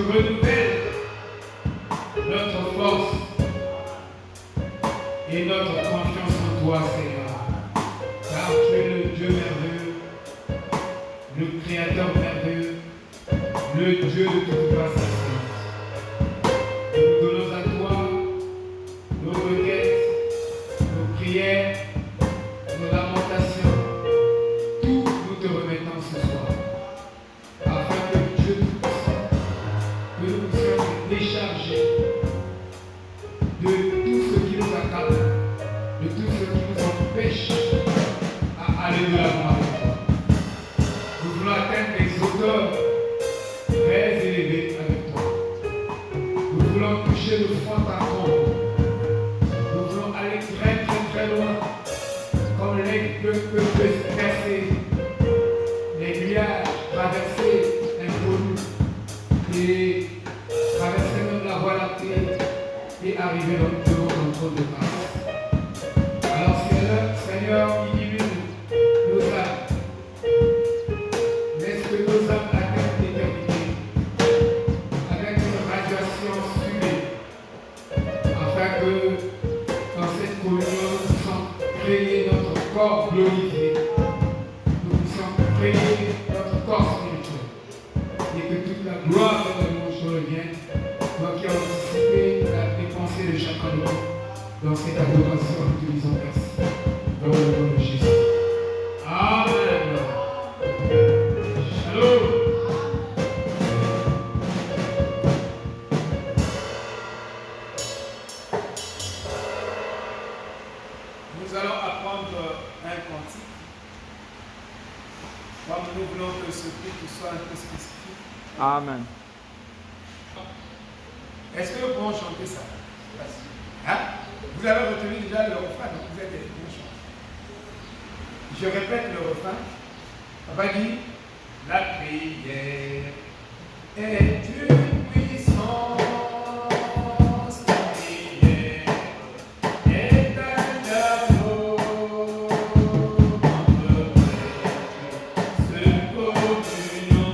renouvelles notre force et notre confiance en toi, Seigneur. Car tu es le Dieu merveilleux, le Créateur merveilleux, le Dieu de toute passation. Nous donnons à toi nos requêtes, nos prières, nos lamentations. Tout nous te remettons ce soir. Afin que Dieu Tout-Puissant, que nous puissions nous décharger de tout ce qui nous accable, de tout ce qui nous empêche à aller de l'avant avec toi. Nous voulons atteindre des hauteurs très élevées avec toi. Nous voulons toucher le fond de ta tombe. Nous voulons aller très très très loin, comme l'aigle peut percer les nuages, traverser l'inconnu et traverser même la voie lactée et arriver devant ton trône de grâce. Alors Seigneur, illumine nos âmes. Laisse que nos âmes atteignent l'éternité avec une radiation sublime, afin que dans cette communion nous puissions créer notre corps glorifié, nous puissions créer notre corps spirituel, et que toute la gloire de notre nom revienne, toi qui as anticipé la dépensée de chacun de nous dans cette adoration, nous te disons merci. Dans le nom de Jésus. Amen. Shalom. Nous allons apprendre un cantique. Comme nous voulons que ce culte soit un peu spécifique. Amen. Est-ce que nous pouvons chanter ça? Hein? Vous avez retenu déjà le refrain, donc vous êtes des bons chanteurs. Je répète le refrain. Papa dit, la prière est une puissance, la prière est un tableau contre ce communion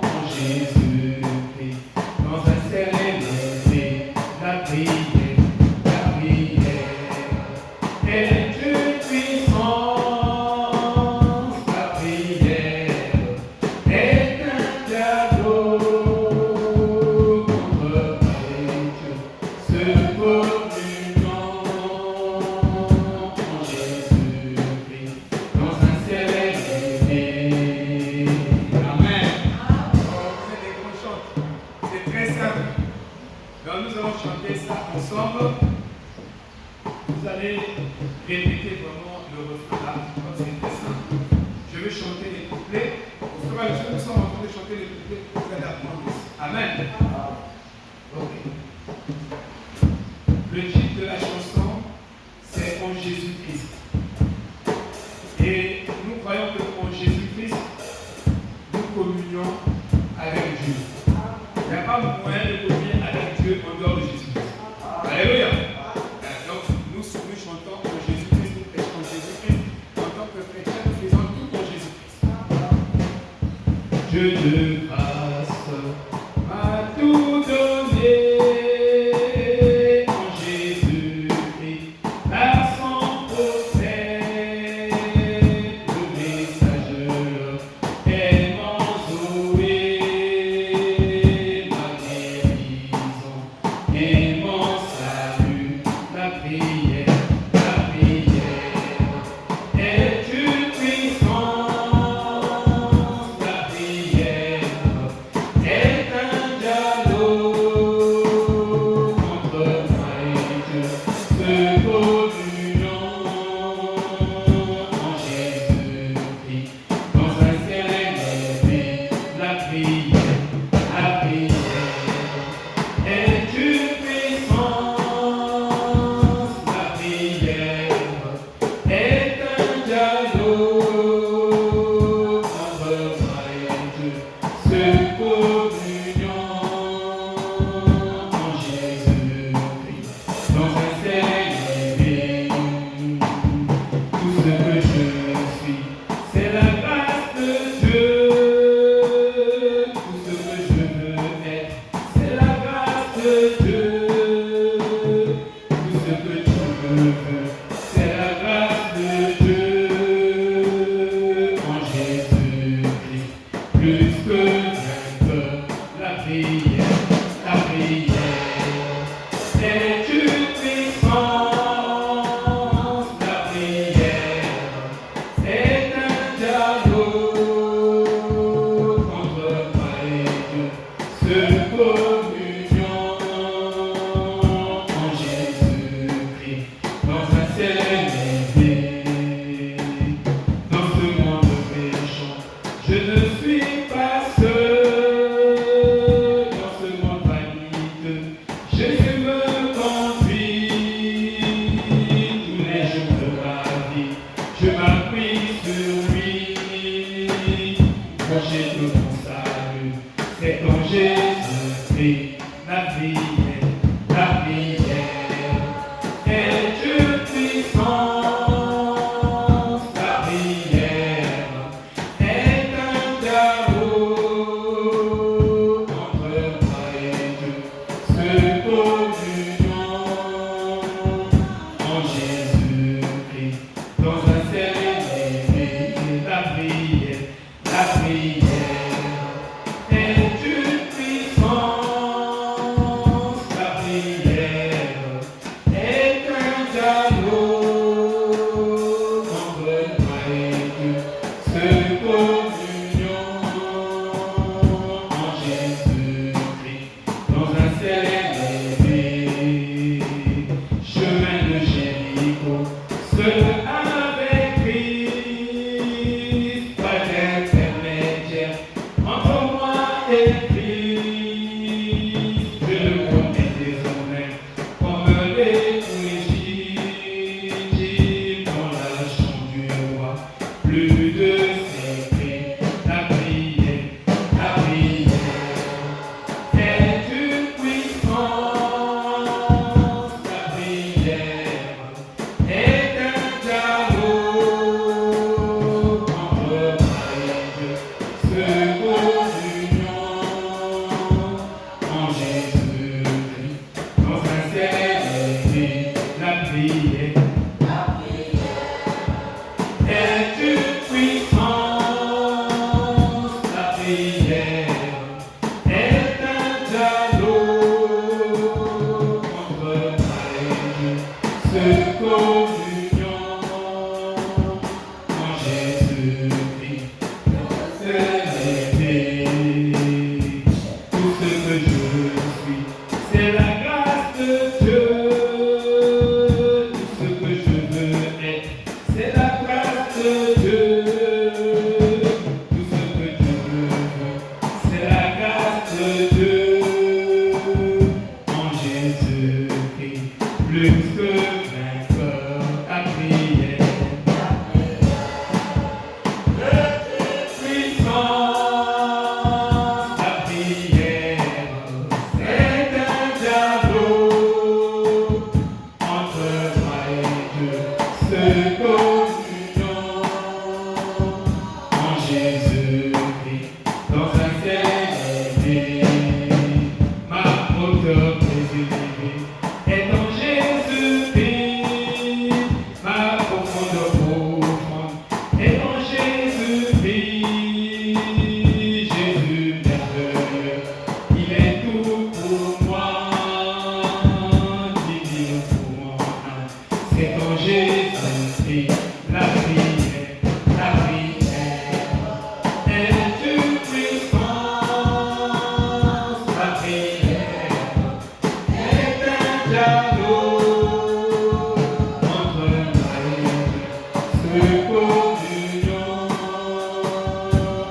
en Jésus-Christ. Dans un ciel élevé, la prière est une puissance, la prière est un cadeau contre Dieu, ce communion en Jésus-Christ, dans un ciel élevé. Amen. Vous êtes des grands chanteurs. C'est très simple. Donc nous allons chanter ça ensemble. Vous allez répéter vraiment le refrain là, comme c'est très simple. Je vais chanter les couplets. Au fur et à mesure que nous sommes en train de chanter les couplets, vous allez apprendre. Amen. Ok. Le titre de la chanson, c'est En Jésus-Christ. Et nous croyons que en Jésus-Christ, nous communions avec Dieu. Il n'y a pas moyen de communier avec Dieu en dehors de Jésus-Christ. Alléluia. Donc nous chantons en Jésus-Christ, nous prêchons en Jésus-Christ. En tant que chrétiens, nous faisons tout en Jésus-Christ. Dieu de grâce m'a tout donné en Jésus-Christ. Par son prophète, le message tellement Zoé, ma guérison et mon salut, la prière est une puissance, la prière est un dialogue entre moi et Dieu, ce communion en Jésus-Christ, dans un ciel élevé, la prière est une puissance, la prière est un dialogue entre moi et Dieu, ce communion en Jésus-Christ, dans un ciel élevé. Tout ce que je suis, c'est la grâce de Dieu. Tout ce que je que vainqueur, la prière, la prière. C'est une puissance, la prière. C'est un dialogue contre moi et Dieu. Seule communion en Jésus-Christ, dans un ciel élevé. Dans ce monde méchant, je ne suis pas seul. Dans ce monde vaniteux, Jésus me conduit tous les jours de ma vie. Je m'appuie sur lui, projet de mon salut. C'est en Jésus-Christ, la prière, la prière est une puissance. La prière est un dialogue entre moi et Dieu. Seule communion en Jésus-Christ, dans un ciel élevé. La prière est une puissance. La prière est un dialogue entre moi et Dieu. Seule communion en Jésus-Christ, dans un ciel élevé. Chemin de Jéricho, seul avec Christ, pas d'intermédiaire entre moi et Christ. Je le connais désormais comme légitime dans la chambre du roi. Plus de secret, la prière est une puissance. La prière est un dialogue entre moi et Dieu. Seule communion en Jésus-Christ, dans un ciel élevé. La prière est une puissance. La prière est un dialogue entre moi et Dieu. Seule communion en Jésus-Christ, élevé. Tout ce que je suis, c'est la grâce de Dieu. Tout ce que je veux être, c'est la grâce de Dieu. Tout ce que je veux, c'est la grâce de Dieu. En Jésus-Christ, plus que vainqueur, la prière. Puissance, la prière, c'est un dialogue entre moi et Dieu. Seule communion en Jésus-Christ, dans un ciel élevé. Ma hauteur préservée est en Jésus-Christ. Ma profondeur profonde est en Jésus-Christ. Jésus merveilleux, il est tout pour moi. Divin pour mon âme, c'est en Jésus-Christ. La prière est une puissance. La prière est un dialogue entre moi et Dieu. Seule communion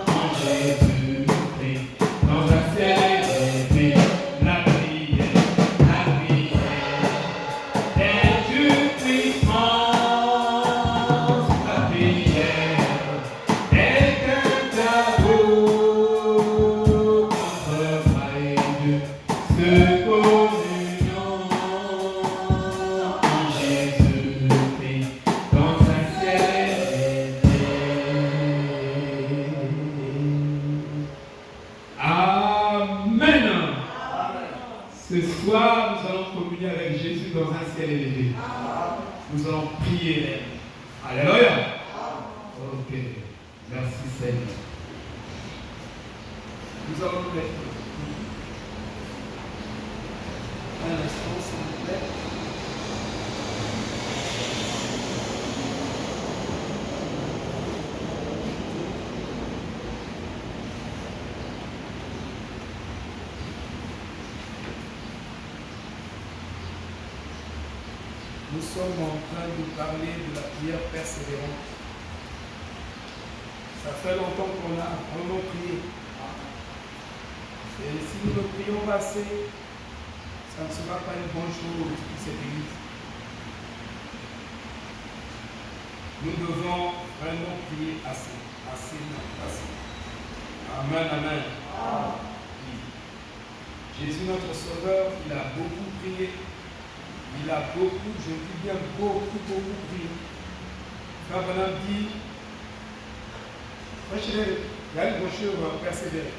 en Jésus-Christ, dans un ciel élevé. La prière est une puissance. La prière est un dialogue entre moi et Dieu. Seule communion en Jésus-Christ, dans un ciel élevé. Amen. Ce soir, nous allons communier avec Jésus dans un ciel élevé. Nous allons prier. Alléluia. Ok. Merci Seigneur. Nous allons nous mettre un instant, s'il vous plaît. Nous sommes en train de parler de la prière persévérante. Ça fait longtemps qu'on a vraiment prié. Et si nous ne prions pas assez, ça ne sera pas une bonne chose pour cette église. Nous devons vraiment prier assez. Assez. Amen, amen. Jésus, notre Sauveur, il a beaucoup prié. Il a beaucoup, je dis bien beaucoup prié. Frère Branham dit, il y a une brochure persévérée.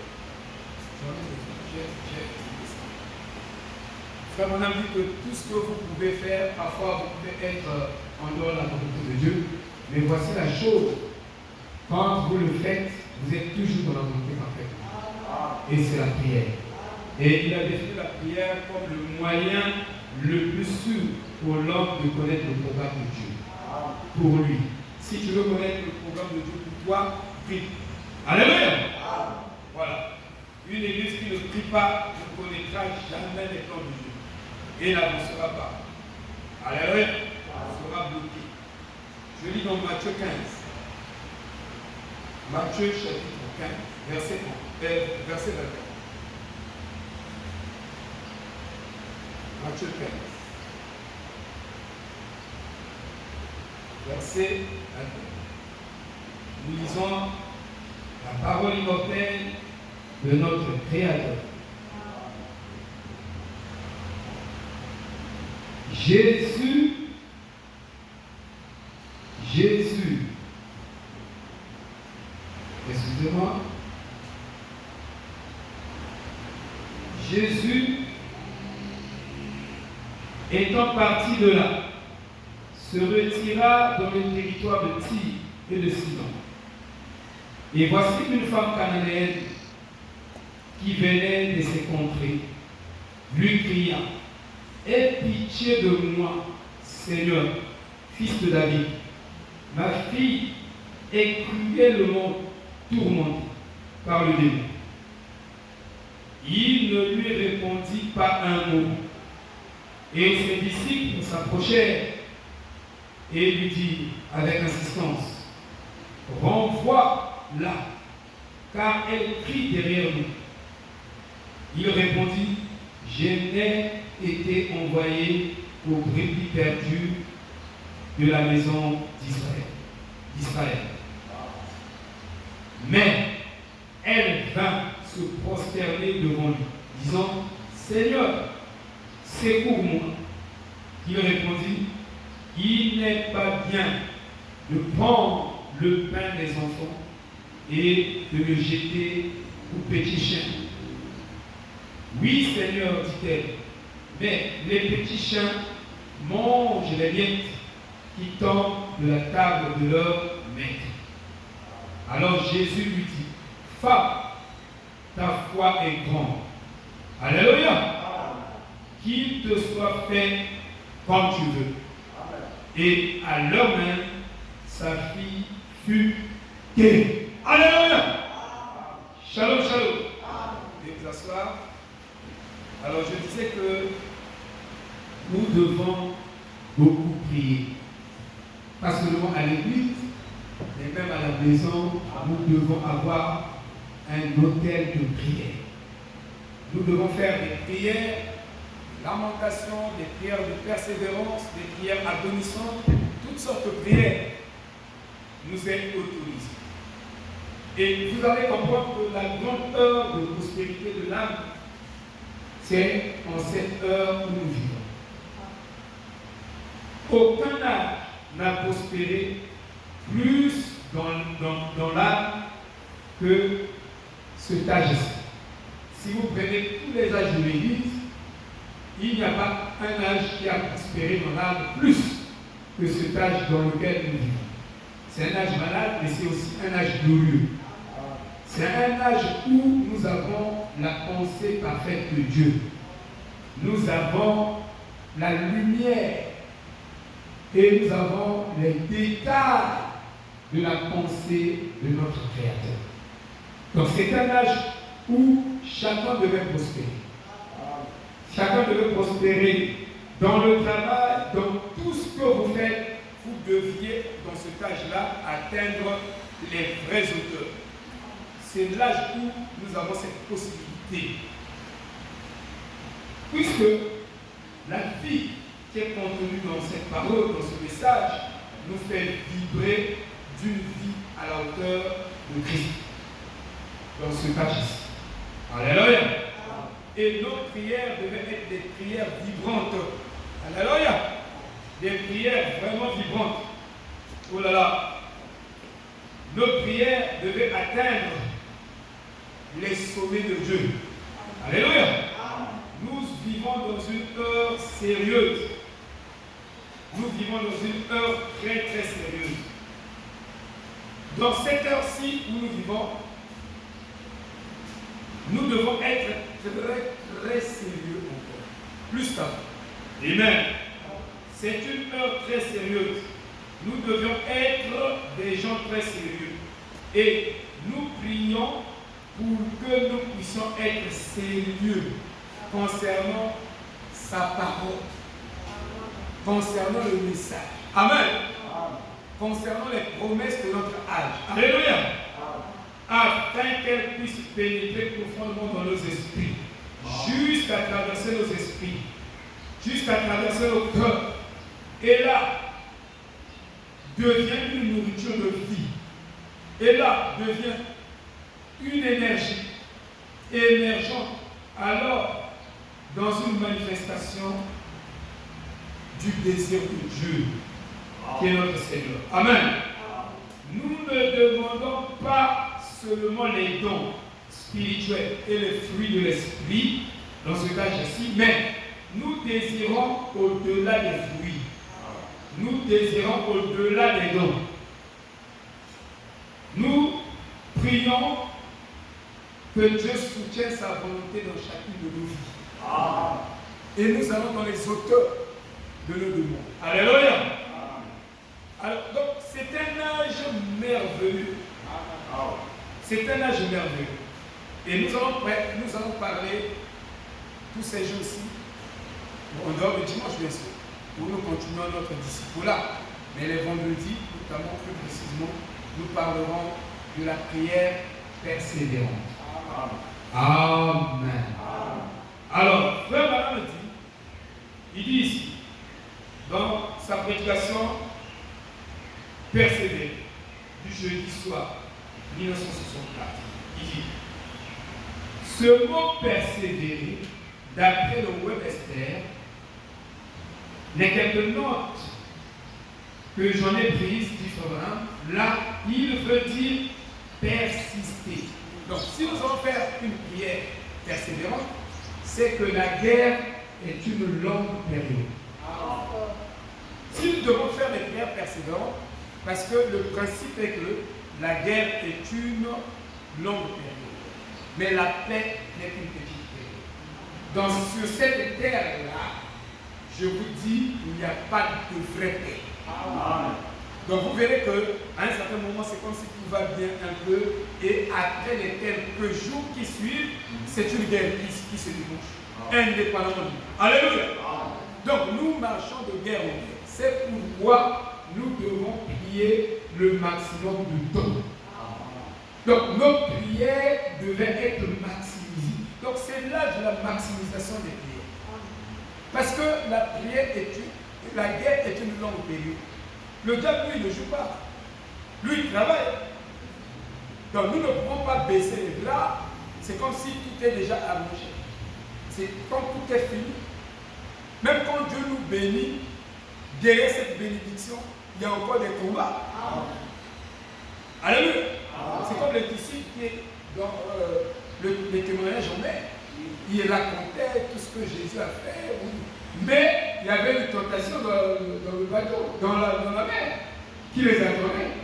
Frère Branham dit que tout ce que vous pouvez faire, parfois vous pouvez être en dehors de la volonté de Dieu, mais voici la chose, quand vous le faites, vous êtes toujours dans la volonté parfaite. Et c'est la prière. Et il a défini la prière comme le moyen le plus sûr pour l'homme de connaître le programme de Dieu. Pour lui. Si tu veux connaître le programme de Dieu pour toi, prie. Alléluia. Voilà. Une église qui ne prie pas ne connaîtra jamais les plans de Dieu. Et n'avancera pas. Alléluia. Elle sera bloquée. Je lis dans Matthieu 15. Matthieu chapitre 15, verset 21. Matthieu 15. Verset 21. Nous lisons la parole immortelle de notre Créateur. Jésus, excusez-moi, Jésus, étant parti de là, se retira dans le territoire de Tyr et de Sidon. Et voici une femme cananéenne qui venait de ces contrées, lui cria, « Aie pitié de moi, Seigneur, fils de David. Ma fille est cruellement tourmentée par le démon. » Il ne lui répondit pas un mot. Et ses disciples s'approchèrent et lui dirent avec insistance, « Renvoie-la, car elle crie derrière nous. » Il répondit, « Je n'ai été envoyé aux brebis perdues de la maison d'Israël. » Mais elle vint se prosterner devant lui, disant, « Seigneur, secours-moi. » Il répondit, « Il n'est pas bien de prendre le pain des enfants et de le jeter aux petits chiens. » « Oui, Seigneur, dit-elle, mais les petits chiens mangent les miettes qui tombent de la table de leur maître. » Alors Jésus lui dit, « Femme, ta foi est grande. » Alléluia. Qu'il te soit fait comme tu veux. Et à l'heure même, sa fille fut guérie. Alléluia. Shalom, shalom. Et vous asseoir. Alors je disais que nous devons beaucoup prier. Pas seulement à l'église, mais même à la maison, nous devons avoir un hôtel de prière. Nous devons faire des prières, des lamentations, des prières de persévérance, des prières agonissantes, toutes sortes de prières nous est autorisées. Et vous allez comprendre que la grande heure de prospérité de l'âme, c'est en cette heure où nous vivons. Aucun âge n'a prospéré plus dans l'âme que cet âge-ci. Si vous prenez tous les âges de l'Église, il n'y a pas un âge qui a prospéré dans l'âme plus que cet âge dans lequel nous vivons. C'est un âge malade, mais c'est aussi un âge glorieux. C'est un âge où nous avons la pensée parfaite de Dieu. Nous avons la lumière et nous avons les détails de la pensée de notre Créateur. Donc c'est un âge où chacun devait prospérer. Chacun devait prospérer dans le travail, dans tout ce que vous faites. Vous deviez, dans cet âge-là, atteindre les vraies hauteurs. C'est l'âge où nous avons cette possibilité. Puisque la vie qui est contenue dans cette parole, dans ce message, nous fait vibrer d'une vie à la hauteur de Christ. Dans ce âge-ci. Alléluia. Et nos prières devaient être des prières vibrantes. Alléluia. Des prières vraiment vibrantes. Oh là là. Nos prières devaient atteindre les sommets de Dieu. Alléluia. Nous vivons dans une heure sérieuse. Nous vivons dans une heure très très sérieuse. Dans cette heure-ci où nous vivons, nous devons être très très sérieux encore. Plus qu'avant. Amen. C'est une heure très sérieuse. Nous devions être des gens très sérieux. Et nous prions pour que nous puissions être sérieux concernant sa parole, concernant le message. Amen. Concernant les promesses de notre âge. Alléluia. Afin qu'elles puissent pénétrer profondément dans nos esprits, jusqu'à traverser nos esprits, jusqu'à traverser nos cœurs. Et là, devient une nourriture de vie. Et là, devient une énergie émergente. Alors, dans une manifestation du désir de Dieu, qui est notre Seigneur. Amen. Nous ne demandons pas seulement les dons spirituels et les fruits de l'esprit dans ce cas-ci, mais nous désirons au-delà des fruits. Nous désirons au-delà des dons. Nous prions que Dieu soutienne sa volonté dans chacune de nos vies. Et nous allons dans les auteurs de nos demandes. Alléluia. Alors, donc, c'est un âge merveilleux. C'est un âge merveilleux. Et nous allons parler tous ces jours-ci, en dehors du dimanche bien sûr, où nous continuons notre disciple-là. Mais les vendredis, notamment plus précisément, nous parlerons de la prière persévérante. Amen. Alors, Frère Madame il dit ici, dans sa prédication persévérée du jeudi soir 1964, il dit: ce mot persévérer, d'après le Webster, les quelques notes que j'en ai prises différentes, là, il veut dire persister. Donc, si nous allons faire une prière persévérante, c'est que la guerre est une longue période. Si nous devons faire des prières persévérantes, parce que le principe est que la guerre est une longue période, mais la paix n'est qu'une petite période. Donc, sur cette terre-là, je vous dis, il n'y a pas de vraie paix. Donc vous verrez qu'à un certain moment, c'est comme si tout va bien un peu, et après les quelques jours qui suivent, c'est une guerre qui se débouche. Indépendamment. Alléluia. Donc nous marchons de guerre en guerre. C'est pourquoi nous devons prier le maximum de temps. Donc nos prières devaient être maximisées. Donc c'est l'âge de la maximisation des prières. Parce que la guerre est une longue période. Le diable, lui, ne joue pas. Lui, il travaille. Donc nous ne pouvons pas baisser les bras. C'est comme si tout est déjà arrangé. C'est comme tout est fini. Même quand Dieu nous bénit, derrière cette bénédiction, il y a encore des combats. Alléluia. C'est comme le disciple qui est dans le témoignage en mer. Il racontait tout ce que Jésus a fait. Mais il y avait une tentation dans le bateau, dans la mer, qui les attendait.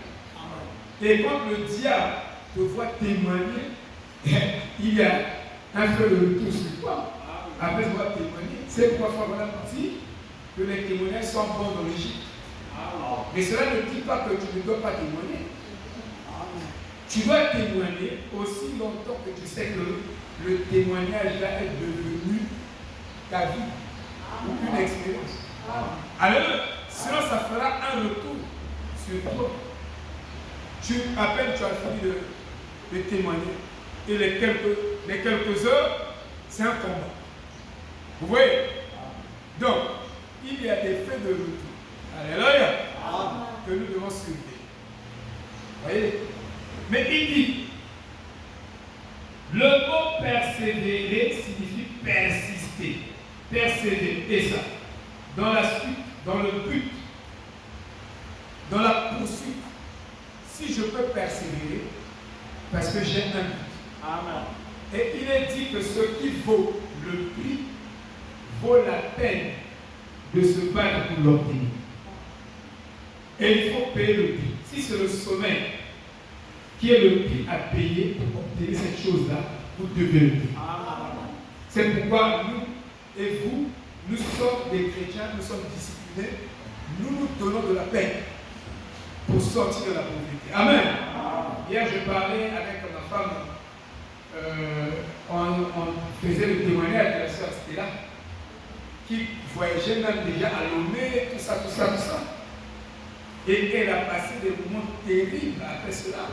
Et quand le diable te voit témoigner, il y a un feu de retour sur toi. Après avoir témoigné. C'est pourquoi Frère Branham dit que les témoignages sont bons dans l'Égypte. Mais cela ne dit pas que tu ne dois pas témoigner. Tu dois témoigner aussi longtemps que tu sais que le témoignage va être devenu ta vie ou une expérience. Alors, sinon ça fera un retour sur toi. À peine tu as fini de témoigner. Et les quelques heures, c'est un combat. Vous voyez? Donc, il y a des faits de retour. Alléluia. Que nous devons surveiller. Vous voyez? Mais il dit, le mot persévérer signifie persister. Persévérer. Et ça, dans la suite, dans le but, dans la poursuite. Si je peux persévérer, parce que j'ai un but. Amen. Et il est dit que ce qui vaut le prix vaut la peine de se battre pour l'obtenir. Et il faut payer le prix. Si c'est le sommeil qui est le prix à payer pour obtenir cette chose-là, vous devez le payer. C'est pourquoi nous et vous, nous sommes des chrétiens, nous sommes disciplinés, nous nous donnons de la peine pour sortir de la pauvreté. Amen. Hier, je parlais avec ma femme, on faisait le témoignage de la sœur Stella, qui voyageait même déjà à Lomé, tout ça. Et elle a passé des moments terribles après cela.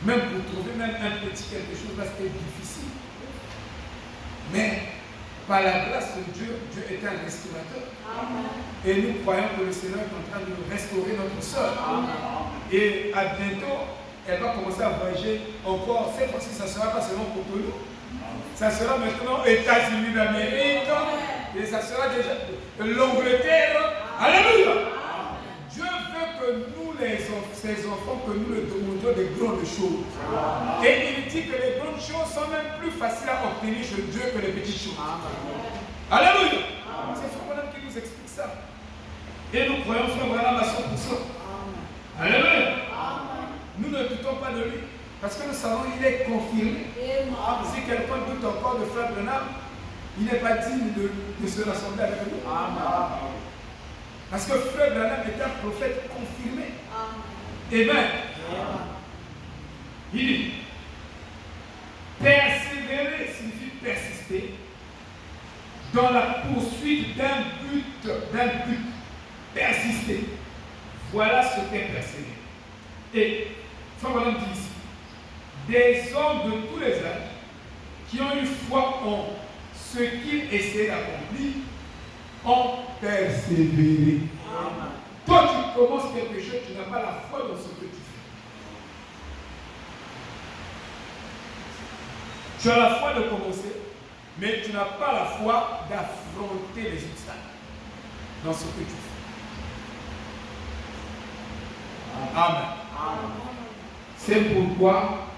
Même pour trouver même un petit quelque chose, là, c'était difficile. Mais par la grâce de Dieu, Dieu est un restaurateur. Et nous croyons que le Seigneur est en train de restaurer notre sœur. Et à bientôt, elle va commencer à voyager encore. Cette fois-ci, ça ne sera pas seulement pour nous. Ça sera maintenant aux États-Unis d'Amérique. Et ça sera déjà l'Angleterre. Alléluia. Dieu veut que nous, ses enfants, que nous le demandions des grandes choses. Et il dit que les grandes choses sont même plus faciles à obtenir chez Dieu que les petites choses. Alléluia. C'est Frère Branham qui nous explique ça. Et nous croyons Frère Branham à 100%. Alléluia. Nous ne doutons pas de lui. Parce que nous savons qu'il est confirmé. Si quelqu'un doute encore de Frère Branham, il n'est pas digne de se rassembler avec nous. Parce que Frère Branham est un prophète confirmé. Amen. Il dit, persévérer signifie persister dans la poursuite d'un but. Persister. Voilà ce qu'est persévérer. Et Frère Branham dit ici, des hommes de tous les âges qui ont une foi en ce qu'ils essaient d'accomplir ont persévéré. Toi, tu commences quelque chose, tu n'as pas la foi dans ce que tu fais. Tu as la foi de commencer, mais tu n'as pas la foi d'affronter les obstacles dans ce que tu fais. Amen. C'est pourquoi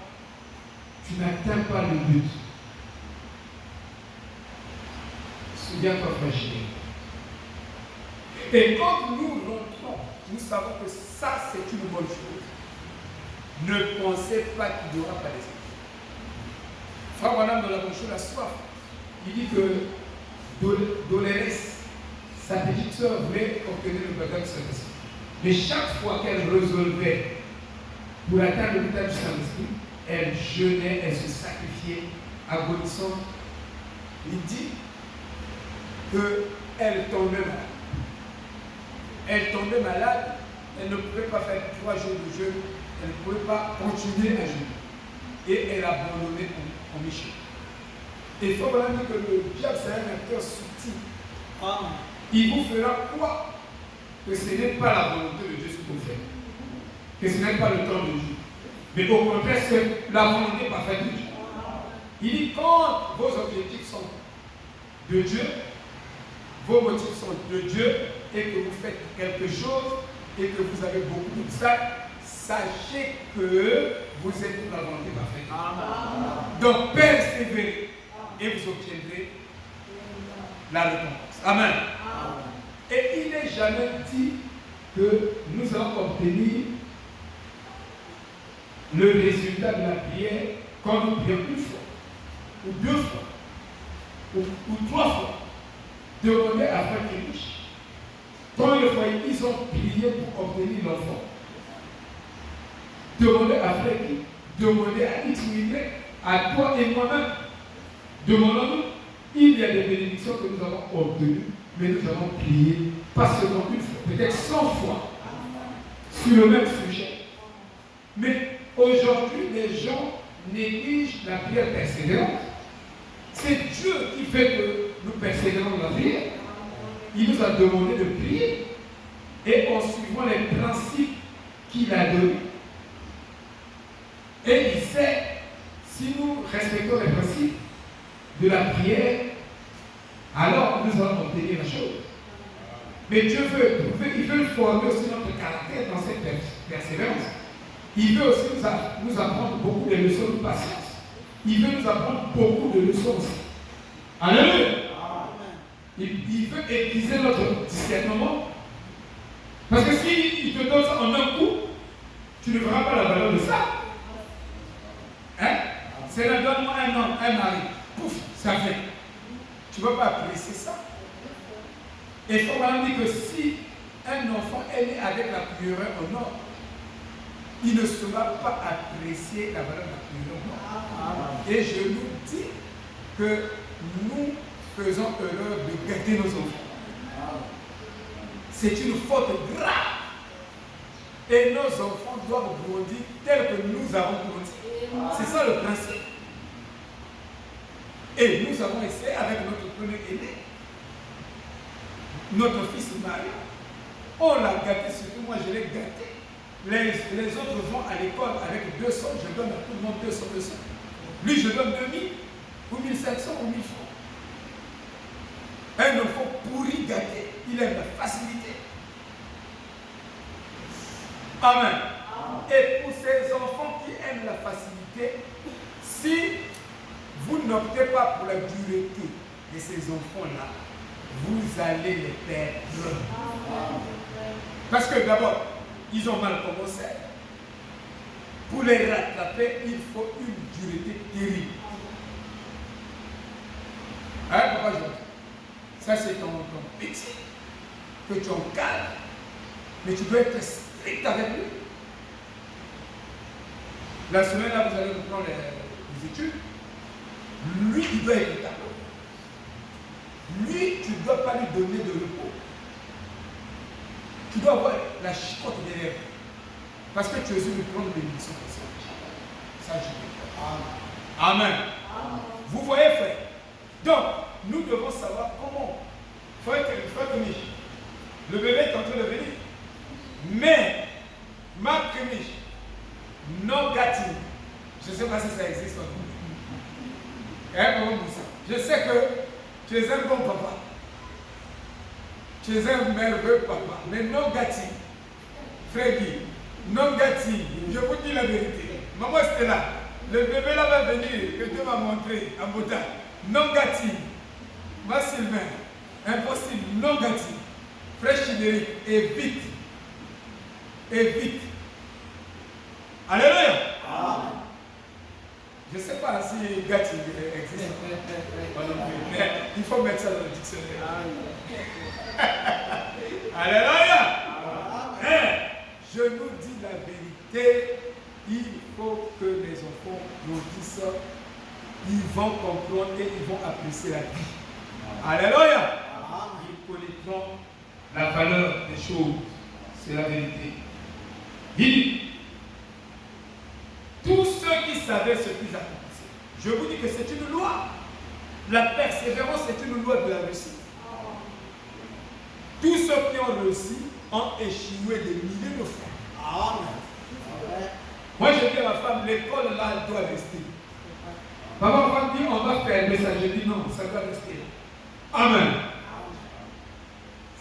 tu n'atteins pas le but. Souviens-toi, frère chéri. Et quand nous rentrons, nous savons que ça, c'est une bonne chose. Ne pensez pas qu'il n'y aura pas d'esprit. Frère Branham de la Bonjour a soif. Il dit que Dolores, sa petite soeur, voulait obtenir le baptême du Saint-Esprit. Mais chaque fois qu'elle résolvait pour atteindre le baptême du Saint-Esprit, elle jeûnait, elle se sacrifiait, agonissante. Il dit qu'elle tombait malade. Elle tombait malade, elle ne pouvait pas faire 3 jours de jeûne, elle ne pouvait pas continuer à jeûner. Et elle abandonnait en mi-chemin. Et il faut vraiment dire que le diable, c'est un acteur subtil. Il vous fera croire que ce n'est pas la volonté de Dieu ce que vous faites. Que ce n'est pas le temps de Dieu. Mais au contraire, c'est la volonté parfaite de Dieu. Il dit quand vos objectifs sont de Dieu, vos motifs sont de Dieu, et que vous faites quelque chose, et que vous avez beaucoup d'obstacles, sachez que vous êtes pour la volonté parfaite. Donc persévérez, et vous obtiendrez la récompense. Amen. Et il n'est jamais dit que nous allons obtenir le résultat de la prière quand nous prions une fois. ou 2 fois, ou 3 fois, demander à Frère Kémiche. Dans le foyer, ils ont prié pour obtenir l'enfant. Demandez à Frère qui, demandez à X ou Y, à toi et moi-même. Demandons-nous. Il y a des bénédictions que nous avons obtenues, mais nous avons prié, pas seulement une fois, peut-être 100 fois, sur le même sujet. Mais aujourd'hui, les gens négligent la prière persévérante. C'est Dieu qui fait que nous persévérons dans la prière. Il nous a demandé de prier et en suivant les principes qu'il a donnés. Et il sait, si nous respectons les principes de la prière, alors nous allons obtenir la chose. Mais Dieu il veut former aussi notre caractère dans cette persévérance. Il veut aussi nous apprendre beaucoup de leçons de patience. Il veut nous apprendre beaucoup de leçons aussi. Alléluia. Il veut aiguiser notre discernement. Parce que s'il te donne ça en un coup, tu ne verras pas la valeur de ça. Hein? C'est là, donne-moi un homme, un mari. Pouf, ça fait. Tu ne vas pas apprécier ça. Et il faut vraiment dire que si un enfant est né avec la prieureur en or, il ne saura pas apprécier la valeur de la prieureur en or. Et je nous dis que nous faisons erreur de gâter nos enfants. C'est une faute grave. Et nos enfants doivent grandir tel que nous avons grandi. C'est ça le principe. Et nous avons essayé avec notre premier aîné, notre fils Marie. On l'a gâté, surtout moi je l'ai gâté. Les autres vont à l'école avec 200, je donne à tout le monde 200. Lui je donne 2000 ou 1500 ou 1000 francs. Un enfant pourri gâté, il aime la facilité. Amen. Et pour ces enfants qui aiment la facilité, si vous n'optez pas pour la dureté de ces enfants-là, vous allez les perdre. Parce que d'abord, ils ont mal commencé. Pour les rattraper, il faut une dureté terrible. Hein, papa Jean? Ça, c'est ton petit que tu encadres, mais tu dois être strict avec lui. La semaine là, vous allez reprendre les études. Lui, il doit être d'accord. Lui, tu ne dois pas lui donner de repos. Tu dois avoir la chicotte derrière. Parce que tu es lui prendre des missions comme ça. Ça, je dis. Amen. Vous voyez, frère. Donc, nous devons savoir comment. Frère Kémiche, le bébé est en train de venir. Mais, ma Kémiche, non gâtine. Je ne sais pas si ça existe encore. Je sais que tu es un bon papa. Tu es un merveilleux papa. Mais non gâtine. Frère Guy, non gâtine. Je vous dis la vérité. Maman c'était là. Le bébé là va venir, que Dieu m'a montré à Bota. Non gâtine. Ma Sylvain, impossible, non gâtine. Frère Chidéric, et vite. Et vite. Alléluia. Je ne sais pas si gâtine existe. Mais il faut mettre ça dans le dictionnaire. Alléluia. Je nous dis la vérité. Il faut que les enfants grandissent. Ils vont comprendre et ils vont apprécier la vie. Alléluia. Ils connaîtront la valeur des choses. C'est la vérité. Dis, tous ceux qui savaient ce qu'ils accomplissaient, je vous dis que c'est une loi. La persévérance est une loi de la réussite. Tous ceux qui ont réussi ont échoué des milliers de fois. Amen. Moi je dis à ma femme, l'école là, elle doit rester. Papa, ma femme dit, on va faire, mais ça, je dis non, ça doit rester. Amen.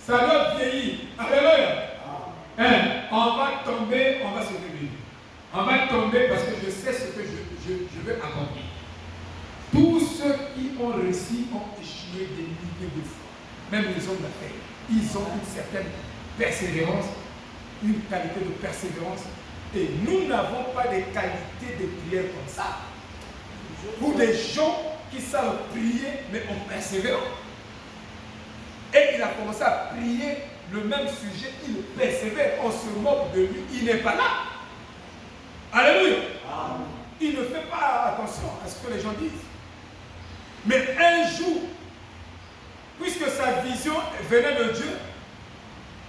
Ça doit vieillir. Alléluia. On va tomber, on va se réveiller. On va tomber parce que je sais ce que je veux accomplir. Tous ceux qui ont réussi ont échoué des milliers de fois. Même les hommes d'affaires. Ils ont une certaine persévérance, une qualité de persévérance. Et nous n'avons pas des qualités de prière comme ça. Ou des gens qui savent prier, mais en persévérant. Et il a commencé à prier le même sujet, il persévère, on se moque de lui, il n'est pas là. Alléluia. Il ne fait pas attention à ce que les gens disent. Mais un jour, puisque sa vision venait de Dieu,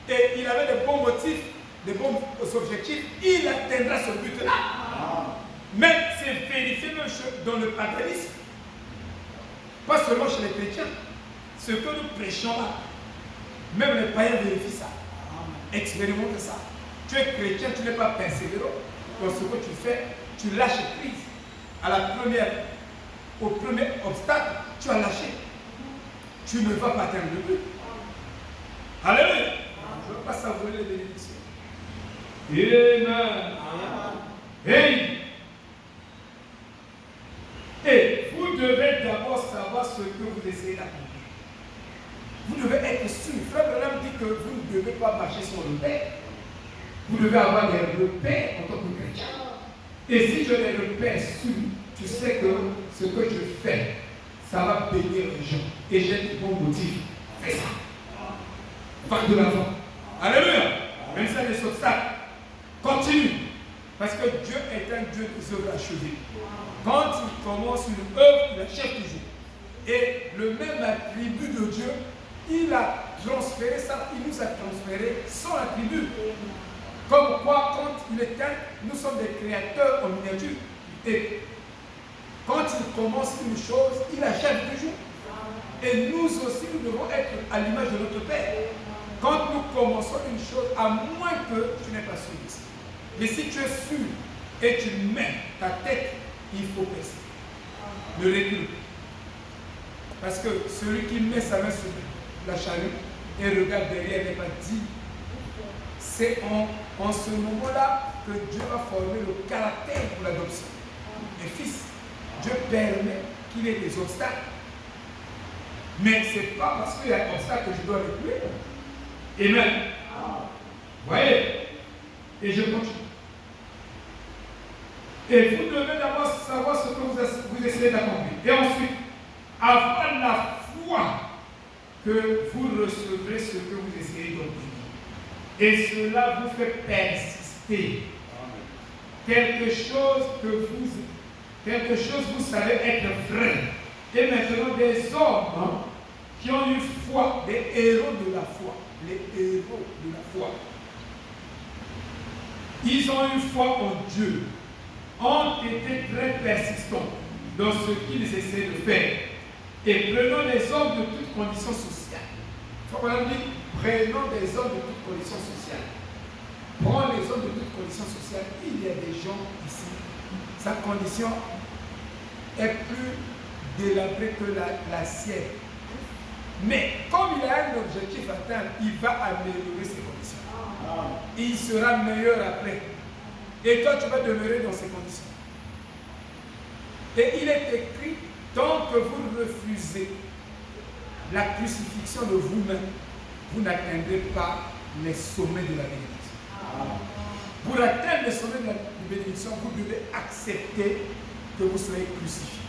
et il avait des bons motifs, des bons objectifs, il atteindra ce but-là. Mais c'est vérifié même dans le paganisme, pas seulement chez les chrétiens. Ce que nous prêchons là, même les païens vérifient ça. Expérimente ça. Tu es chrétien, tu n'es pas persévérant. Dans ce que tu fais, tu lâches prise. Au premier obstacle, tu as lâché. Tu ne vas pas atteindre le but. Alléluia. Je ne veux pas savourer les bénédictions. Amen. Hey. Et vous devez d'abord savoir ce que vous essayez d'accomplir. Vous devez être sûr. Frère Branham dit que vous ne devez pas marcher sur le repères. Vous devez avoir des repères en tant que chrétien. Et si tu as des repères sûrs, tu sais que ce que je fais, ça va bénir les gens. Et j'ai des bons motifs. Fais ça. Va de l'avant. Alléluia. Même ça, les obstacles. Continue. Parce que Dieu est un Dieu des œuvres achevées. Quand il commence une œuvre, il achève toujours. Et le même attribut de Dieu, il a transféré ça, il nous a transféré son attribut. Comme quoi, quand il est un, nous sommes des créateurs en miniature. Et quand il commence une chose, il achève toujours. Et nous aussi, nous devons être à l'image de notre Père. Quand nous commençons une chose, à moins que tu n'aies pas sûr ici. Mais si tu es sûr et tu mets ta tête, il faut percer. Ne recule. Parce que celui qui met sa main sur la chaloupe et regarde derrière n'est pas dit. C'est en ce moment-là que Dieu va former le caractère pour l'adoption. Les fils, Dieu permet qu'il y ait des obstacles. Mais ce n'est pas parce qu'il y a un obstacle que je dois reculer. Amen. Voyez. Et je continue. Et vous devez d'abord savoir ce que vous essayez d'accomplir. Et ensuite, avoir la foi que vous recevrez ce que vous essayez d'obtenir. Et cela vous fait persister. Quelque chose vous savez être vrai. Et maintenant, des hommes qui ont eu foi, des héros de la foi. Les héros de la foi. Ils ont eu foi en Dieu, ont été très persistants dans ce qu'ils essaient de faire. Et prenons les hommes de toutes conditions sociales. Prenons des hommes de toutes conditions sociales. Prends les hommes de toutes conditions sociales. Il y a des gens ici, sa condition est plus délabrée que la sienne. Mais comme il a un objectif à atteindre, il va améliorer ses conditions. Il sera meilleur après. Et toi, tu vas demeurer dans ces conditions. Et il est écrit, tant que vous refusez la crucifixion de vous-même, vous n'atteindrez pas les sommets de la bénédiction. Pour atteindre les sommets de la bénédiction, vous devez accepter que vous soyez crucifié.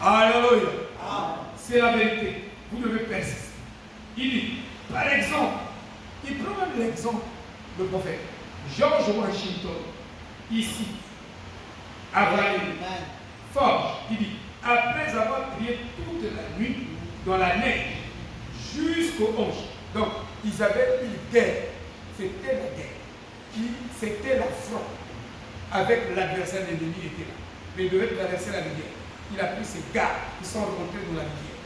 Alléluia. C'est la vérité. Vous devez persister. Il dit, par exemple, il prend même l'exemple, le prophète George Washington, ici, à Valérie, Forge, il dit, après avoir prié toute la nuit dans la neige, jusqu'au 11. Donc, ils avaient une guerre. C'était la guerre. C'était l'affront avec l'adversaire, l'ennemi était là. Mais il devait traverser la rivière. Il a pris ses gars, ils sont rentrés dans la rivière.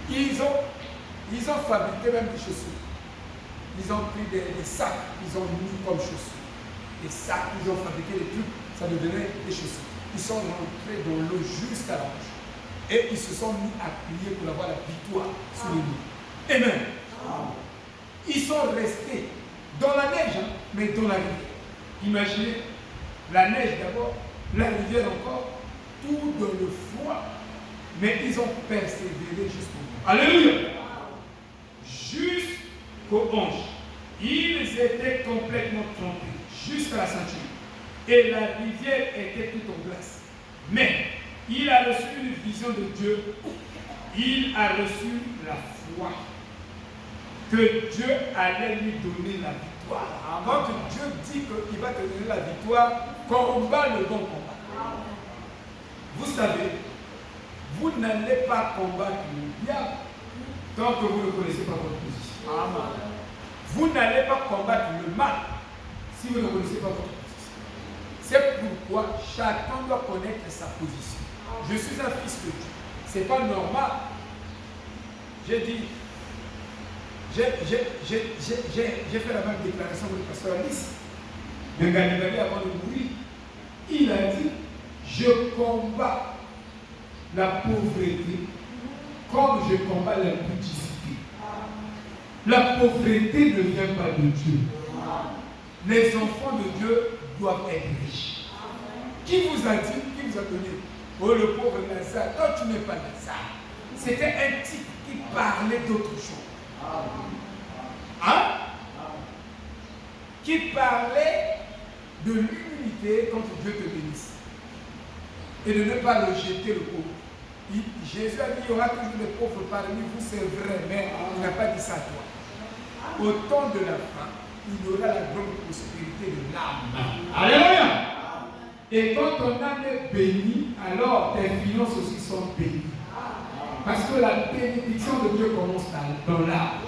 Ils ont fabriqué même des chaussures. Ils ont pris des sacs, ils ont mis comme chaussures. Des sacs, ils ont fabriqué des trucs, ça devenait des chaussures. Ils sont rentrés dans l'eau jusqu'à la hanche. Et ils se sont mis à prier pour avoir la victoire sur l'ennemi. Amen. Ils sont restés dans la neige, mais dans la rivière. Imaginez, la neige d'abord, la rivière encore, tout dans le froid. Mais ils ont persévéré jusqu'au bout. Alléluia. Jusqu'aux hanches. Ils étaient complètement trempés, jusqu'à la ceinture. Et la rivière était toute en glace. Mais il a reçu une vision de Dieu. Il a reçu la foi que Dieu allait lui donner la victoire. Quand Dieu dit qu'il va te donner la victoire, combat le bon combat. Vous savez, vous n'allez pas combattre le diable tant que vous ne connaissez pas votre position. Amen. Vous n'allez pas combattre le mal si vous ne connaissez pas votre position. C'est pourquoi chacun doit connaître sa position. Je suis un fils de Dieu. Ce n'est pas normal. J'ai dit, j'ai fait la même déclaration avec le pasteur Alice de Galilée avant de mourir. Il a dit, je combats la pauvreté comme je combats l'impudicité. La pauvreté ne vient pas de Dieu. Les enfants de Dieu doivent être riches. Qui vous a dit, qui vous a donné? Oh, le pauvre Lazare. Toi, tu n'es pas Lazare. C'était un type qui parlait d'autre chose. Hein? Qui parlait de l'humilité quand Dieu te bénisse. Et de ne pas le jeter le pauvre. Jésus a dit, il y aura toujours des pauvres parmi vous, c'est vrai, mais il n'a pas dit ça à toi. Au temps de la fin, il y aura la grande prospérité de l'âme. Alléluia. Et quand ton âme est bénie, alors tes finances aussi sont bénies. Parce que la bénédiction de Dieu commence dans l'âme.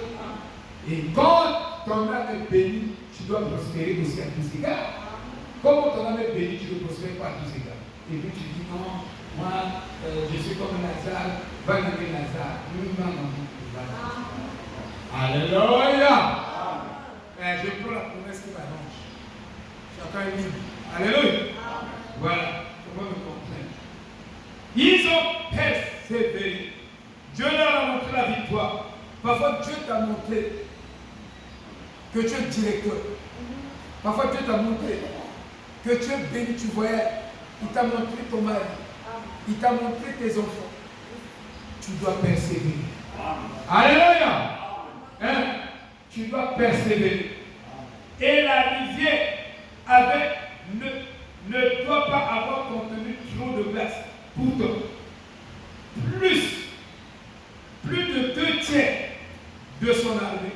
Et quand ton âme est bénie, tu dois prospérer aussi à tous égards. Comment ton âme est bénie, tu ne prospères pas à tous égards. Et puis tu dis non, moi je suis comme Lazare, va devenir Lazare. Alléluia. Je prends la promesse qui m'arrange. Chacun est libre. Alléluia. Voilà, comment me comprendre. Ils ont persévéré. Dieu leur a montré la victoire. Parfois, Dieu t'a montré que tu es directeur. Parfois, Dieu t'a montré que tu es béni, tu voyais. Il t'a montré ton mari. Il t'a montré tes enfants. Tu dois persévérer. Alléluia. Hein? Tu dois persévérer. Et la rivière ne doit pas avoir contenu trop de glace. Pourtant, plus de 2/3 de son armée,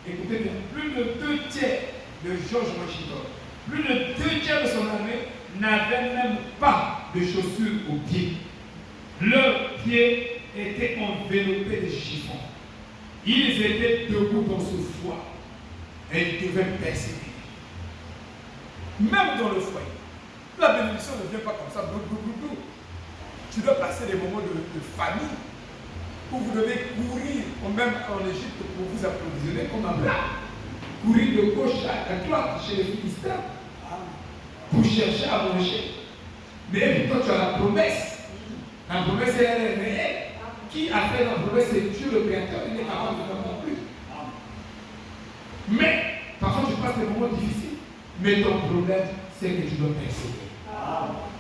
écoutez bien, plus de 2/3 de George Washington, plus de 2/3 de son armée n'avaient même pas de chaussures aux pieds. Leurs pieds étaient enveloppés de chiffons. Ils étaient debout dans ce foie et ils devaient persévérer. Même dans le foyer, la bénédiction ne vient pas comme ça, Tu dois passer des moments de famille où vous devez courir, même en Égypte, pour vous approvisionner comme un plat. Courir de gauche à droite chez les Philistins pour chercher à manger. Mais toi, tu as la promesse. La promesse, elle est réelle. Qui a fait la promesse, c'est Dieu le Créateur, il est capable de faire non plus. Mais, parfois, tu passes des moments difficiles. Mais ton problème, c'est que tu dois persévérer.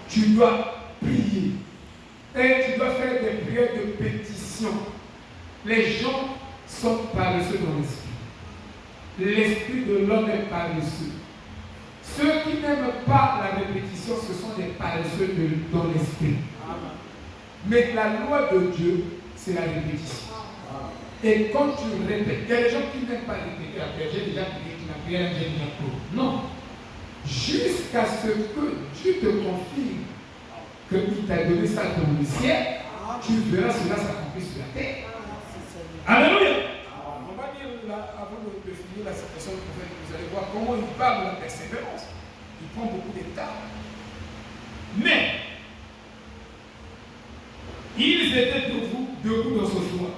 Tu dois prier. Et tu dois faire des prières de pétition. Les gens sont paresseux dans l'esprit. L'esprit de l'homme est paresseux. Ceux qui n'aiment pas la répétition, ce sont des paresseux dans l'esprit. Mais la loi de Dieu, c'est la répétition. Et quand tu répètes, il y a des gens qui n'aiment pas répéter la prière. J'ai déjà prié, tu m'as prié, j'ai déjà prié. Non. Jusqu'à ce que Dieu te confirme qu'il t'a donné ça dans le ciel, tu verras cela s'accomplir sur la terre. Alléluia. On va dire là, avant de finir la citation du prophète, vous allez voir comment il parle de la persévérance. Il prend beaucoup d'étapes. Mais ils étaient debout dans ce foie.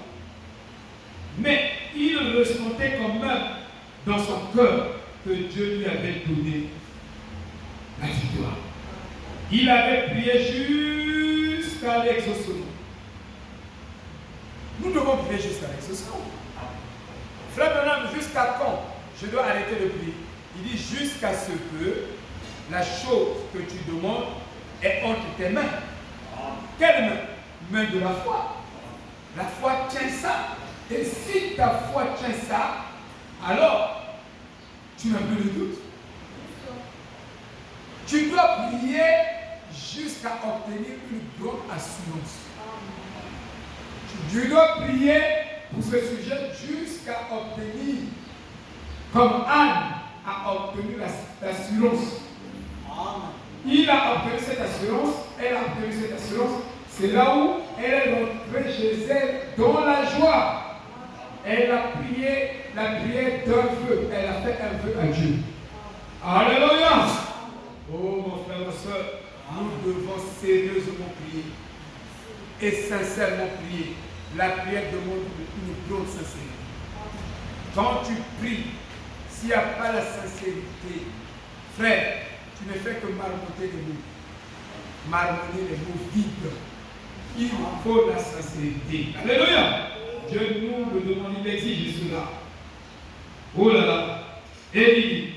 Mais il ressentait quand même dans son cœur que Dieu lui avait donné la victoire. Il avait prié jusqu'à l'exaucement. Nous devons prier jusqu'à l'exaucement. Frère Branham, jusqu'à quand je dois arrêter de prier? Il dit jusqu'à ce que la chose que tu demandes est entre tes mains. Quelle main? Main de la foi. La foi tient ça. Et si ta foi tient ça, alors tu n'as plus de doute. Tu dois prier jusqu'à obtenir une grande assurance. Tu dois prier pour ce sujet jusqu'à obtenir, comme Anne a obtenu l'assurance. Il a obtenu cette assurance, elle a obtenu cette assurance. C'est là où elle est rentrée chez elle dans la joie. Elle a prié la prière d'un vœu. Elle a fait un vœu à Dieu. Alléluia. Oh mon frère, ma soeur, nous devons sérieusement prier et sincèrement prier. La prière demande une grande sincérité. Quand tu pries, s'il n'y a pas la sincérité, frère, tu ne fais que marmonner les mots. Marmonner les mots vides. Il faut la sincérité. Alléluia. Dieu nous le demande, il exige cela. Oh là là. Et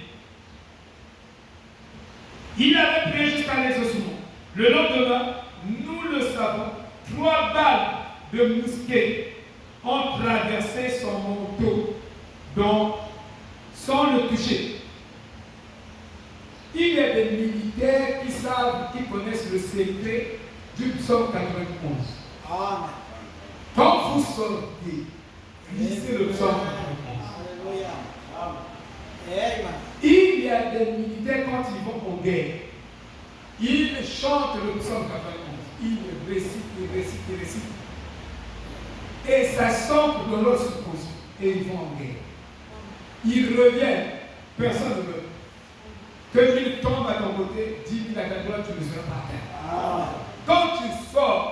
il avait prié jusqu'à l'exaucement. Le lendemain, nous le savons, 3 balles de mousquet ont traversé son manteau sans le toucher. Il y a des militaires qui savent, qui connaissent le secret du psaume 91. Amen. Quand vous sortez, lisez le psaume 91. Il y a des militaires, quand ils vont en guerre, ils chantent le psaume 91. Ils récitent. Et ça sort dans leur subconscient. Et ils vont en guerre. Ils reviennent. Personne ne meurt. Que qu'ils tombent à ton côté, 10 000 à ta droite, tu ne seras pas à terre. Quand tu sors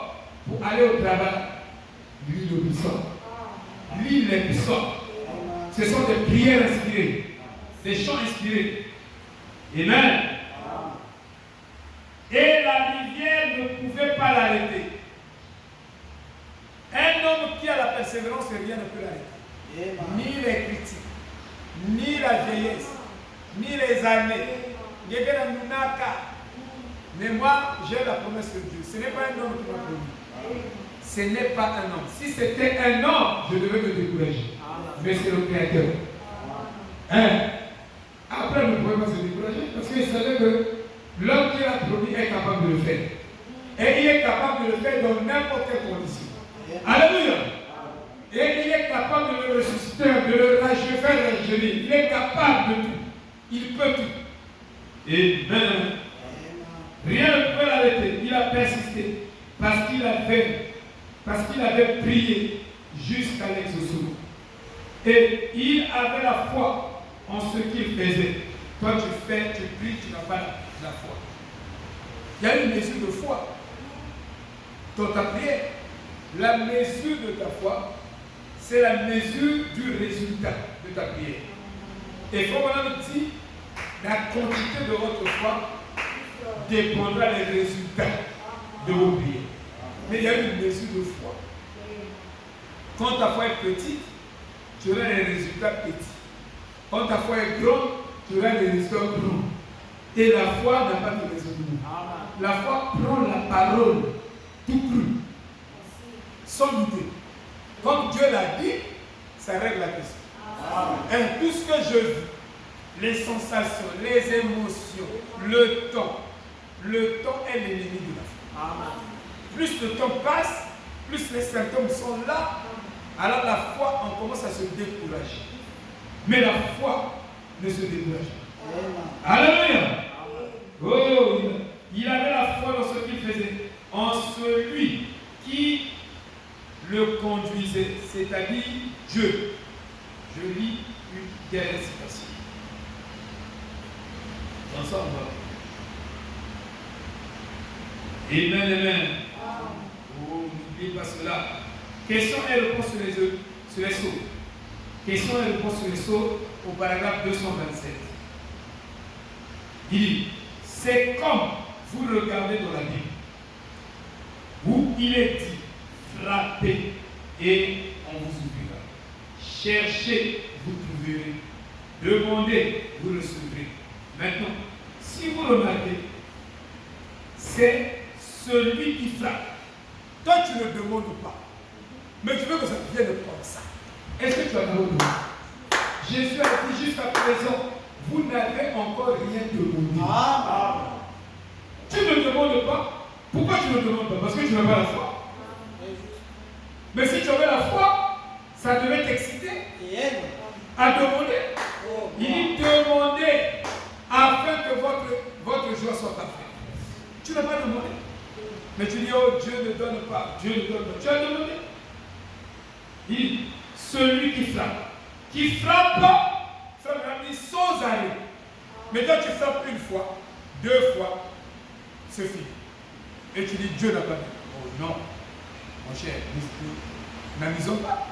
pour aller au travail, lis le psaume. Lis les psaumes. Ce sont des prières inspirées, des chants inspirés. Amen. Et la rivière ne pouvait pas l'arrêter. Un homme qui a la persévérance, rien ne peut l'arrêter. Ni les critiques, ni la vieillesse, ni les années. Mais moi, j'ai la promesse de Dieu. Ce n'est pas un homme qui m'a promis. Ce n'est pas un homme. Si c'était un homme, je devais me décourager. Mais c'est le Créateur. Hein? Après, on ne pouvait pas se décourager parce qu'il savait que l'homme qui l'a promis est capable de le faire. Et il est capable de le faire dans n'importe quelle condition. Alléluia. Et il est capable de le ressusciter, de le faire rajeunir. Il est capable de tout. Il peut tout. Et maintenant, rien ne peut l'arrêter. Il a persisté parce qu'il avait prié jusqu'à l'exaucement. Et il avait la foi en ce qu'il faisait. Toi, tu pries, tu n'as pas la foi. Il y a une mesure de foi dans ta prière. La mesure de ta foi, c'est la mesure du résultat de ta prière. Et comme on a dit, la quantité de votre foi dépendra des résultats de vos prières. Mais il y a une mesure de foi. Quand ta foi est petite, tu auras des résultats petits. Quand ta foi est grande, tu auras des résultats grands. Et la foi n'a pas de raisonnement. La foi prend la parole tout cru, sans douter. Comme Dieu l'a dit, ça règle la question. Et tout ce que je vis, les sensations, les émotions, le temps est l'ennemi de la foi. Plus le temps passe, plus les symptômes sont là, alors la foi, on commence à se décourager. Mais la foi ne se décourage pas. Alléluia. Oh, il avait la foi dans ce qu'il faisait, en celui qui le conduisait, c'est-à-dire Dieu. Je lis une dernière citation. Ensemble. Amen, amen. Oh, n'oubliez pas cela. Question et réponse sur les sceaux. Question et réponse sur les sceaux au paragraphe 227. Il dit, c'est comme vous regardez dans la Bible, où il est dit, frappez et on vous ouvrira. Cherchez, vous trouverez. Demandez, vous recevrez. Maintenant, si vous remarquez, c'est celui qui frappe. Toi, tu ne demandes pas. Mais tu veux que ça vienne comme ça. Est-ce que tu as demandé? Jésus a dit jusqu'à présent, vous n'avez encore rien demandé. Tu ne demandes pas, Pourquoi tu ne demandes pas? Parce que tu n'as pas la foi. Mais si tu avais la foi, ça devait t'exciter à demander. Il dit demandez afin que votre joie soit parfaite. Tu n'as pas demandé. Mais tu dis, oh Dieu ne donne pas, Dieu ne donne pas. Tu as demandé. Il dit, celui qui frappe, ça veut dire sans arrêt. Mais quand tu frappes une fois, 2 fois, c'est fini. Et tu dis, Dieu n'a pas dit. Oh non, mon cher, n'amusons pas.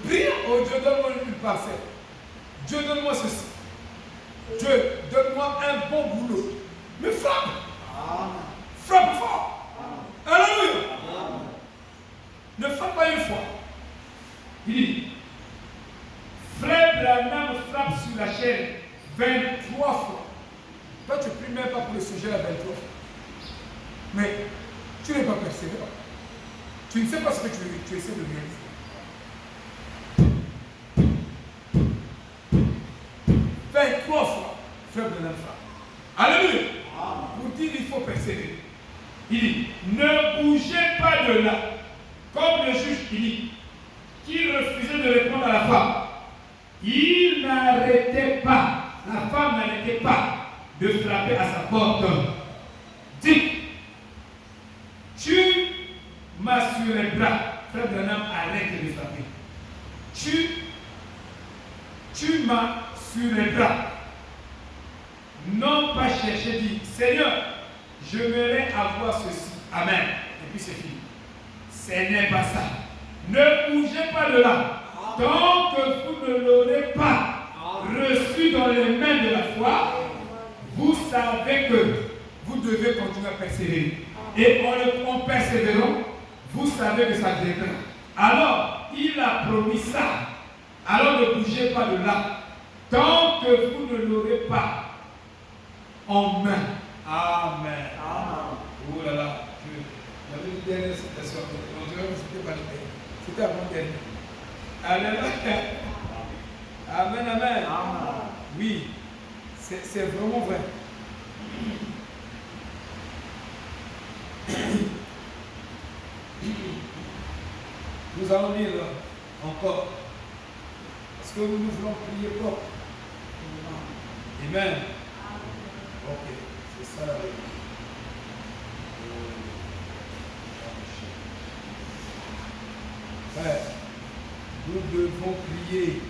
Prie, oh Dieu, donne-moi une parcelle. Dieu, donne-moi ceci. Dieu, donne-moi un bon boulot. Mais frappe. Frappe fort. Alléluia. Ne frappe pas une fois. Il dit, frère Branham frappe sur la chaîne 23 fois. Toi, tu ne pries même pas pour le sujet là 23 fois. Mais tu n'es pas persévérant. Tu ne sais pas ce que tu essaies de réaliser. 23 fois, frère Branham frappe. Alléluia. Pour dire qu'il faut persévérer. Il dit, ne bougez pas de là. Comme le juge, il dit, qui refusait de répondre à la femme. Il n'arrêtait pas, la femme n'arrêtait pas de frapper à sa porte. Dit, tu m'as sur les bras. Frère Branham, arrête de frapper. Tu m'as sur les bras. Non pas chercher, dit, Seigneur, je j'aimerais avoir ceci. Amen. Et puis c'est fini. Ce n'est pas ça. Ne bougez pas de là. Tant que vous ne l'aurez pas reçu dans les mains de la foi, vous savez que vous devez continuer à persévérer. Et en persévérant, vous savez que ça viendra. Alors, il a promis ça. Alors ne bougez pas de là. Tant que vous ne l'aurez pas en main. Amen. Oh là là. J'avais une dernière citation. C'était pas le dernier. C'était avant-dernier. Alléluia. Amen, amen. Oui, c'est vraiment vrai. Nous allons lire encore. Parce que nous voulons prier pour. Amen. Ok, c'est ça la vérité. Frère, nous devons prier.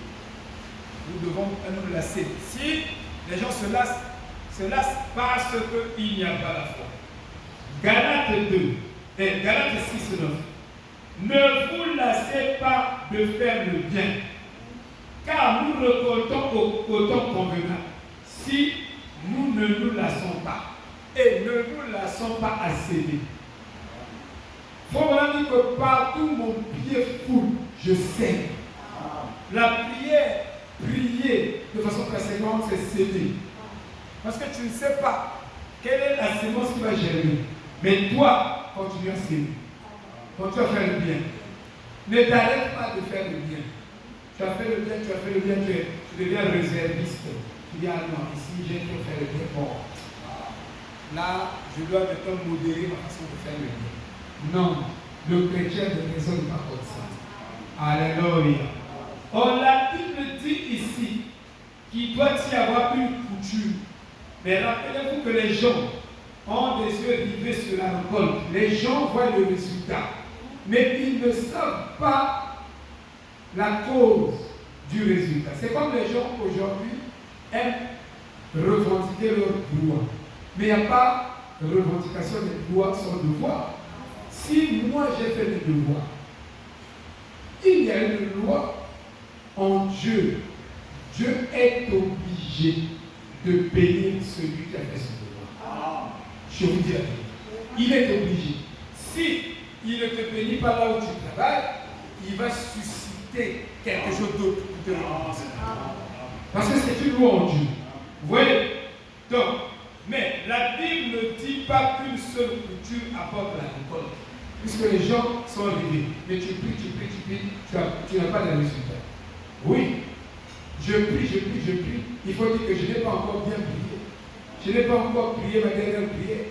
Nous devons nous lasser. Si les gens se lassent parce qu'il n'y a pas la foi. Galates 2, et Galates 6, 9. Ne vous lassez pas de faire le bien, car nous récoltons au temps convenable. Si nous ne nous lassons pas, et ne nous lassons pas à céder. Il faut vraiment dire que partout mon pied foule, je sais. La prière, prier de façon persévérante, c'est céder. Parce que tu ne sais pas quelle est la sémence qui va germer. Mais toi, continue à céder. Continue à faire le bien. Ne t'arrête pas de faire le bien. Tu as fait le bien, tu as fait le bien, tu deviens réserviste. Tu dis, ah non, ici, j'ai trop fait le bien. Bon, là, je dois maintenant modérer ma façon de faire le bien. Non, le chrétien ne raisonne pas comme ça. Alléluia. Or, la Bible dit ici qu'il doit y avoir une coutume. Mais rappelez-vous que les gens ont des yeux rivés sur la récolte. Les gens voient le résultat. Mais ils ne savent pas la cause du résultat. C'est comme les gens aujourd'hui aiment revendiquer leurs droits. Mais il n'y a pas de revendication des droits sans devoir. Si moi j'ai fait mes devoirs, il y a une loi en Dieu. Dieu est obligé de payer celui qui a fait son devoir. Je vous dis la vérité. Il est obligé. Si il ne te bénit pas là où tu travailles, il va susciter quelque chose d'autre pour te récompenser. Parce que c'est une loi en Dieu. Vous voyez? Donc, mais la Bible ne dit pas qu'une seule couture apporte la récolte. Puisque les gens sont arrivés. Mais tu pries, tu n'as pas de résultat. Oui, je prie. Il faut dire que je n'ai pas encore bien prié. Je n'ai pas encore prié ma dernière prière.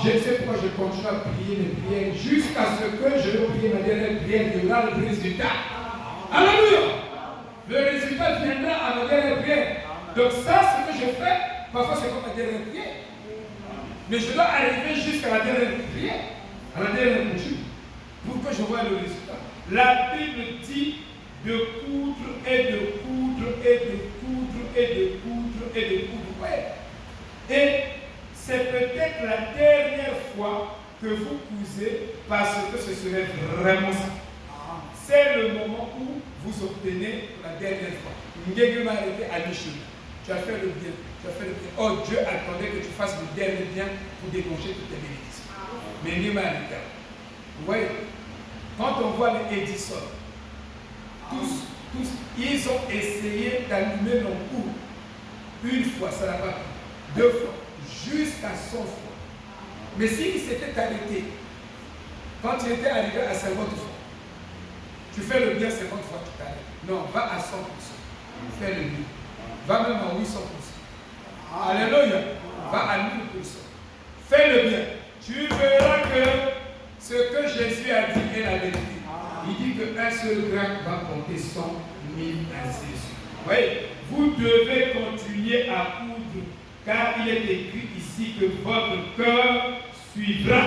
Je ne sais pourquoi je continue à prier mes prières jusqu'à ce que je prie ma dernière prière, il y aura le résultat. Alléluia! Le résultat viendra à ma dernière prière. Donc ça, ce que je fais, parfois c'est comme ma dernière prière. Mais je dois arriver jusqu'à la dernière prière, à la dernière couture, pour que je voie le résultat. La Bible dit de coudre et de coudre et de coudre et de coudre et de coudre. Ouais. Et c'est peut-être la dernière fois que vous cousez parce que ce serait vraiment ça. C'est le moment où vous obtenez la dernière fois. Ngégu m'a arrêté à mi-chemin. Tu as fait le bien. Tu as fait le bien. Oh, Dieu attendait que tu fasses le dernier bien pour déclencher toutes tes bénédictions. Mais Ngégu m'a arrêté. Vous voyez, quand on voit les Edison, tous, ils ont essayé d'allumer l'ampoule. Une fois, ça n'a pas pris. 2 fois, jusqu'à 100 fois. Mais s'il s'était arrêté, quand il était arrivé à 50 fois, tu fais le bien 50 fois, tu t'arrêtes. Non, va à 100%. Fais le bien. Va même à 800%. Alléluia. Va à 1000%. Fais le bien. Tu verras que ce que Jésus a dit est la vérité. Il dit qu'un seul grain va porter 100 000 ainsi de suite. Oui, vous devez continuer à coudre, car il est écrit ici que votre cœur suivra.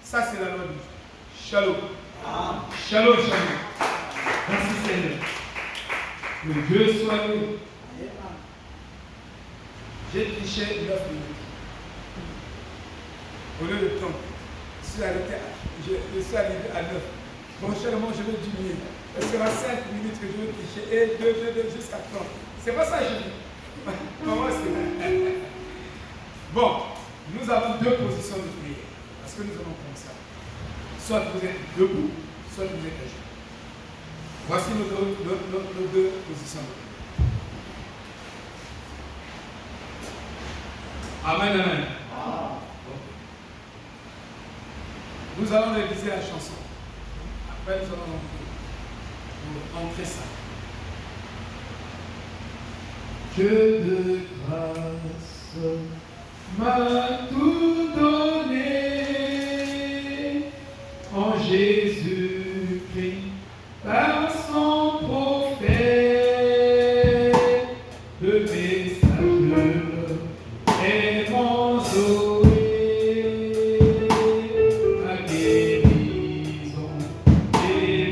Ça, c'est la loi de Dieu. Shalom. Shalom, shalom. Merci Seigneur. Que Dieu soit loué. J'ai triché 9 minutes. Au lieu de 30. Je suis arrivé à 9. Bon, chèrement, je vais diminuer. Parce qu'il y aura 5 minutes que je vais tricher. Et 2 jusqu'à 30. C'est pas ça que je dis. Comment c'est? Bon, nous avons 2 positions de prière. Parce que nous allons comme ça. Soit vous êtes debout, soit vous êtes à genoux. Voici nos 2 positions de prière. Amen, amen. Nous allons réviser la chanson. Après, nous allons entrer ça. Dieu de grâce m'a tout donné en Jésus-Christ. Par